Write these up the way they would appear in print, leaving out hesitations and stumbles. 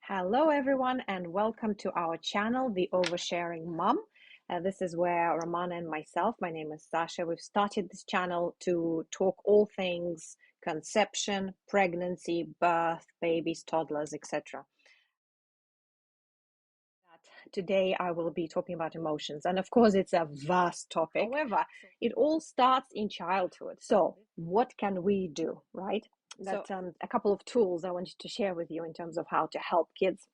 Hello, everyone, and welcome to our channel, The Oversharing Mom. This is where Ramana and myself, my name is Sasha, we've started this channel to talk all things conception, pregnancy, birth, babies, toddlers, etc. Today, I will be talking about emotions, and of course, it's a vast topic. However, it all starts in childhood. So, what can we do, right? That's a couple of tools I wanted to share with you in terms of how to help kids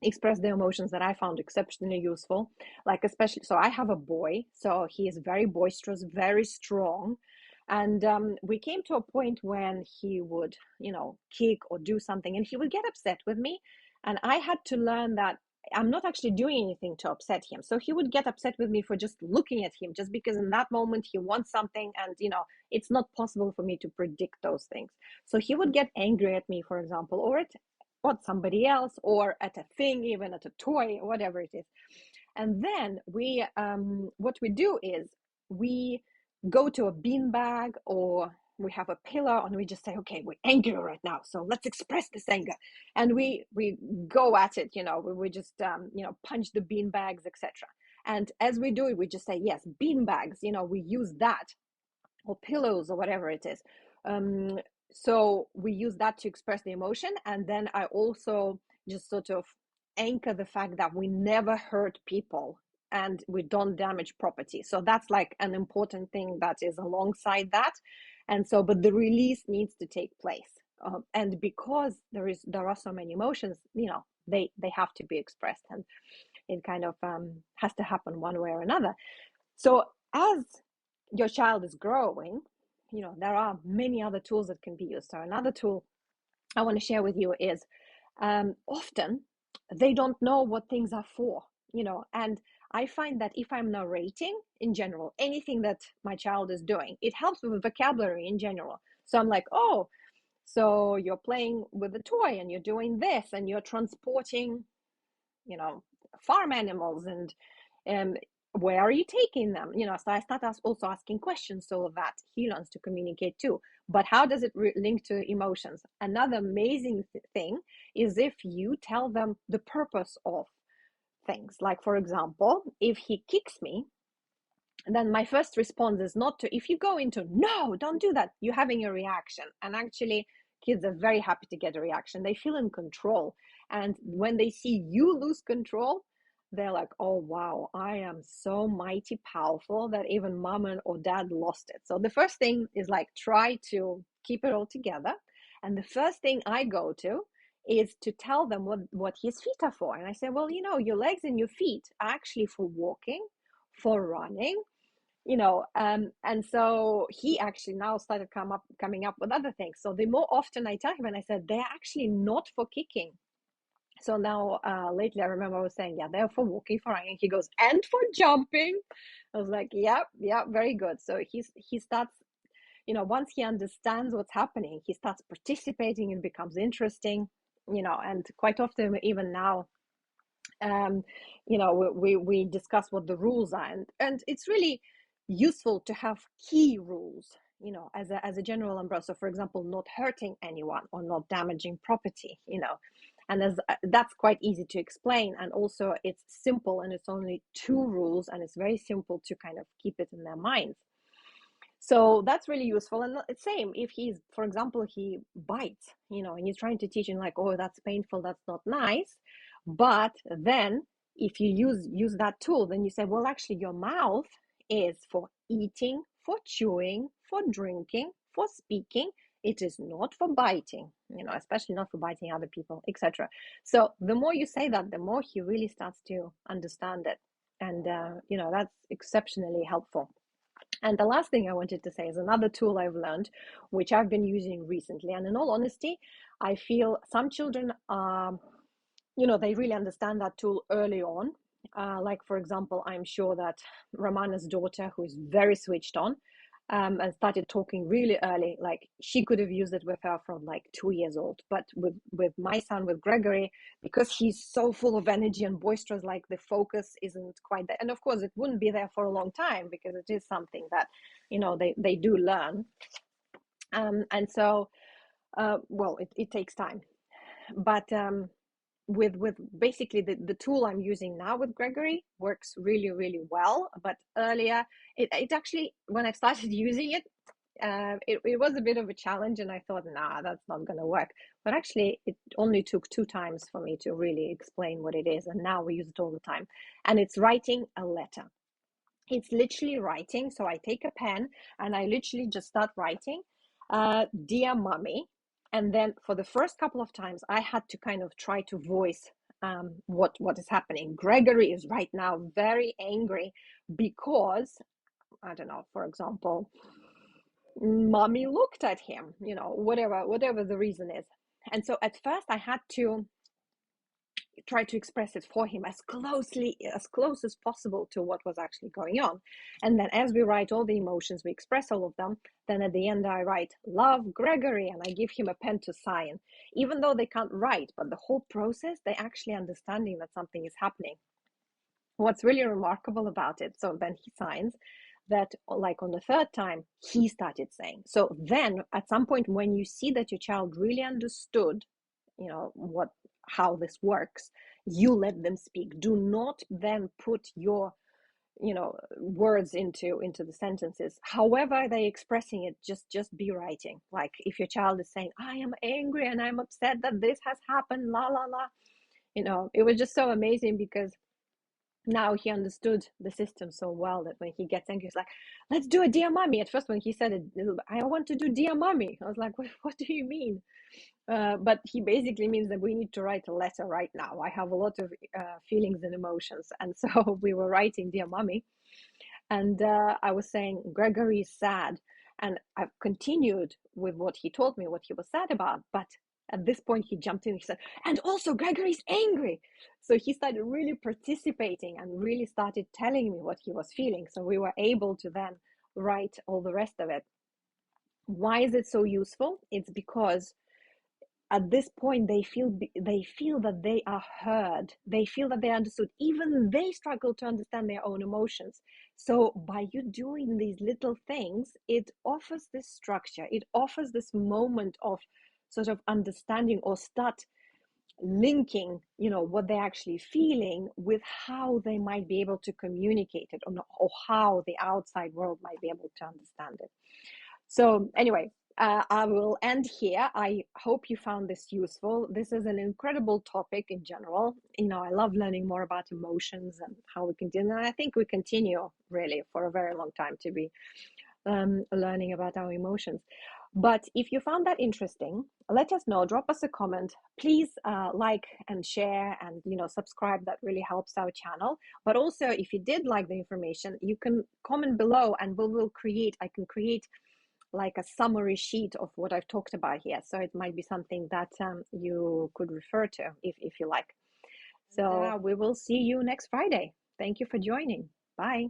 express their emotions that I found exceptionally useful. Like, especially, so I have a boy, so he is very boisterous, very strong. And we came to a point when he would, kick or do something, and he would get upset with me. And I had to learn that I'm not actually doing anything to upset him. So he would get upset with me for just looking at him, just because in that moment he wants something, and it's not possible for me to predict those things. So he would get angry at me, for example, or at somebody else, or at a thing, even at a toy, whatever it is. And then what we do is we go to a beanbag, or we have a pillow, and we just say, okay, we're angry right now, so let's express this anger. And we go at it, we just punch the beanbags, etc. And as we do it, we just say, yes, beanbags, we use that, or pillows, or whatever it is. So we use that to express the emotion. And then I also just sort of anchor the fact that we never hurt people and we don't damage property. So that's like an important thing that is alongside that. And so, but the release needs to take place. And because there are so many emotions, they have to be expressed, and it kind of has to happen one way or another. So as your child is growing, there are many other tools that can be used. So another tool I want to share with you is often they don't know what things are for, and I find that if I'm narrating in general anything that my child is doing, it helps with vocabulary in general. So I'm like, oh, so you're playing with a toy and you're doing this and you're transporting, farm animals, and where are you taking them? So I start also asking questions so that he learns to communicate too. But how does it link to emotions? Another amazing thing is if you tell them the purpose of things. Like, for example, if he kicks me, then my first response is not to, if you go into, no, don't do that, you're having a reaction. And actually, kids are very happy to get a reaction. They feel in control. And when they see you lose control, they're like, oh, wow, I am so mighty powerful that even mom or dad lost it. So the first thing is like, try to keep it all together. And the first thing I go to is to tell them what his feet are for. And I say, well, your legs and your feet are actually for walking, for running, and so he actually now started coming up with other things. So the more often I tell him, and I said, they're actually not for kicking. So now lately I remember I was saying, yeah, they're for walking, for running. He goes, and for jumping. I was like, yeah, very good. So he starts, once he understands what's happening, he starts participating and becomes interesting, and quite often, even now, we discuss what the rules are, and it's really useful to have key rules, as a general umbrella. So, for example, not hurting anyone or not damaging property, and that's quite easy to explain, and also it's simple, and it's only two rules, and it's very simple to kind of keep it in their minds. So that's really useful. And it's same if he's, for example, he bites, and you're trying to teach him like, oh, that's painful, that's not nice. But then if you use that tool, then you say, well, actually your mouth is for eating, for chewing, for drinking, for speaking. It is not for biting, especially not for biting other people, etc. So the more you say that, the more he really starts to understand it. And, that's exceptionally helpful. And the last thing I wanted to say is another tool I've learned, which I've been using recently. And in all honesty, I feel some children, they really understand that tool early on. Like, for example, I'm sure that Ramana's daughter, who is very switched on, and started talking really early, like she could have used it with her from like 2 years old. But with my son, with Gregory, because he's so full of energy and boisterous, like the focus isn't quite there. And of course, it wouldn't be there for a long time because it is something that, they do learn. And so, well, it takes time. But with basically the tool I'm using now with Gregory works really, really well. But earlier, it actually, when I started using it, it was a bit of a challenge, and I thought, nah, that's not going to work. But actually, it only took 2 times for me to really explain what it is, and now we use it all the time. And it's writing a letter. It's literally writing. So I take a pen and I literally just start writing, dear mommy. And then for the first couple of times, I had to kind of try to voice what is happening. Gregory is right now very angry because, I don't know, for example, mommy looked at him, whatever the reason is. And so at first I had to try to express it for him as close as possible to what was actually going on. And then as we write all the emotions, we express all of them. Then at the end I write, love Gregory, and I give him a pen to sign. Even though they can't write, but the whole process, they actually understanding that something is happening. What's really remarkable about it, so then he signs, that like on the third time he started saying. So then at some point when you see that your child really understood how this works, you let them speak. Do not then put your words into the sentences. However they expressing it, just be writing. Like if your child is saying, I am angry and I'm upset that this has happened, la la la, it was just so amazing, because now he understood the system so well that when he gets angry, he's like, let's do a dear mommy. At first when he said it, I want to do dear mommy, I was like, what do you mean? But he basically means that we need to write a letter right now. I have a lot of feelings and emotions. And so we were writing dear mommy. And I was saying, Gregory is sad. And I've continued with what he told me, what he was sad about. But at this point, he jumped in. He said, and also Gregory's angry. So he started really participating and really started telling me what he was feeling. So we were able to then write all the rest of it. Why is it so useful? It's because at this point they feel that they are heard. They feel that they are understood. Even they struggle to understand their own emotions. So by you doing these little things, it offers this structure. It offers this moment of sort of understanding, or start linking what they're actually feeling with how they might be able to communicate it, or how the outside world might be able to understand it. So anyway, I will end here. I hope you found this useful. This is an incredible topic in general. I love learning more about emotions and how we can do that. And I think we continue really for a very long time to be learning about our emotions. But if you found that interesting, let us know. Drop us a comment. Please like and share and subscribe. That really helps our channel. But also, if you did like the information, you can comment below, and I can create like a summary sheet of what I've talked about here. So it might be something that you could refer to if you like. So we will see you next Friday. Thank you for joining. Bye.